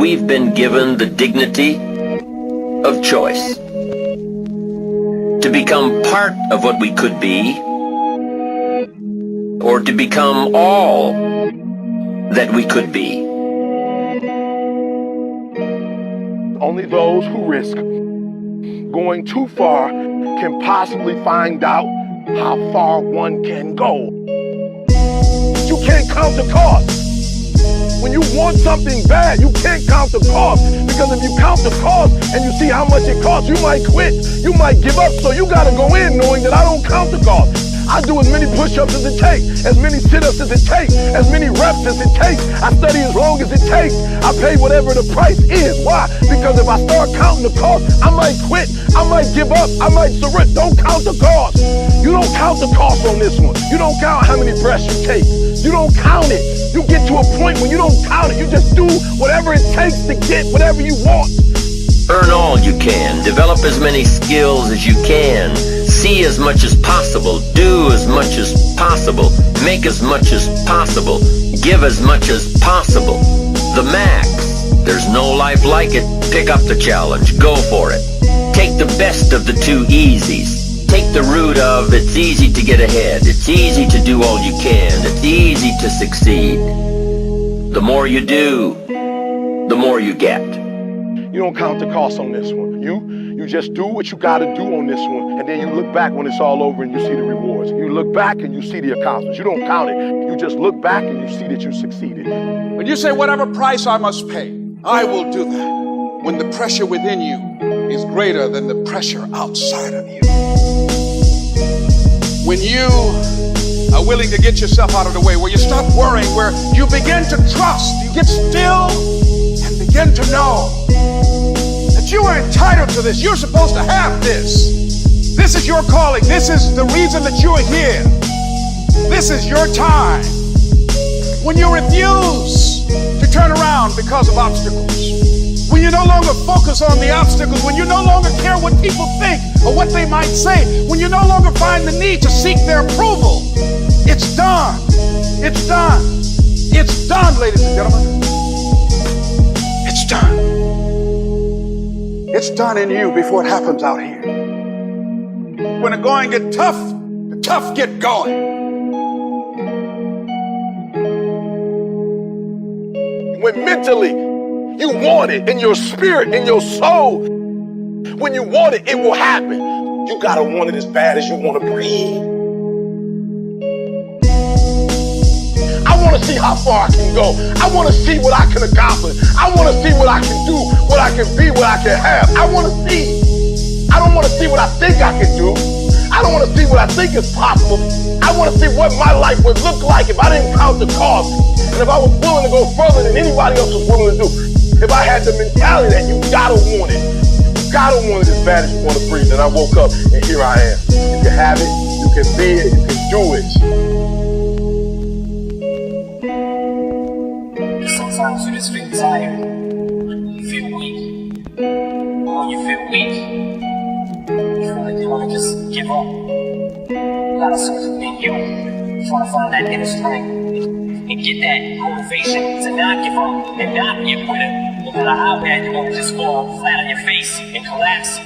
we've been given the dignity of choice. To become part of what we could be, or to become all that we could be. Only those who risk going too far can possibly find out how far one can go. You can't count the cost. When you want something bad, you can't count the cost, because if you count the cost and you see how much it costs, you might quit, you might give up. So you gotta go in knowing that I don't count the cost. I do as many push-ups as it takes, as many sit-ups as it takes, as many reps as it takes. I study as long as it takes. I pay whatever the price is. Why? Because if I start counting the cost, I might quit, I might give up, I might surrender. Don't count the cost. You don't count the cost on this one. You don't count how many breaths you take. You don't count it. You get to a point when you don't count it. You just do whatever it takes to get whatever you want. Earn all you can. Develop as many skills as you can. See as much as possible. Do as much as possible. Make as much as possible. Give as much as possible. The max. There's no life like it. Pick up the challenge. Go for it. Take the best of the two easies. Take the route of it's easy to get ahead. It's easy to do all you can. It's easy to succeed. The more you do, the more you get. You don't count the cost on this one. You just do what you gotta do on this one, and then you look back when it's all over and you see the rewards. You look back and you see the accomplishments. You don't count it. You just look back and you see that you succeeded. When you say whatever price I must pay, I will do that. When the pressure within you is greater than the pressure outside of you. When you are willing to get yourself out of the way, where you stop worrying, where you begin to trust, you get still and begin to know that you are entitled to this. You're supposed to have this. This is your calling. This is the reason that you are here. This is your time. When you refuse to turn around because of obstacles, when you no longer focus on the obstacles, when you no longer care what people think or what they might say, when you no longer find the need to seek their approval, it's done. It's done. It's done, ladies and gentlemen. It's done. It's done in you before it happens out here. When the going get tough, the tough get going. When mentally you want it, in your spirit, in your soul, when you want it, it will happen. You gotta want it as bad as you want to breathe. I want to see how far I can go. I want to see what I can accomplish. I want to see what I can do, what I can be, what I can have. I want to see. I don't want to see what I think I can do. I don't want to see what I think is possible. I want to see what my life would look like if I didn't count the cost, and if I was willing to go further than anybody else was willing to do. If I had the mentality that you gotta want it, you gotta want it as bad as you want to breathe. And I woke up and here I am. You can have it, you can be it, you can do it. Sometimes you just feel tired, you feel weak. When you feel weak, you feel like you want to just give up. You gotta search within you. You want to find that inner strength and get that motivation to not give up and not get rid of it. No matter how bad you want to just fall flat on your face and collapse.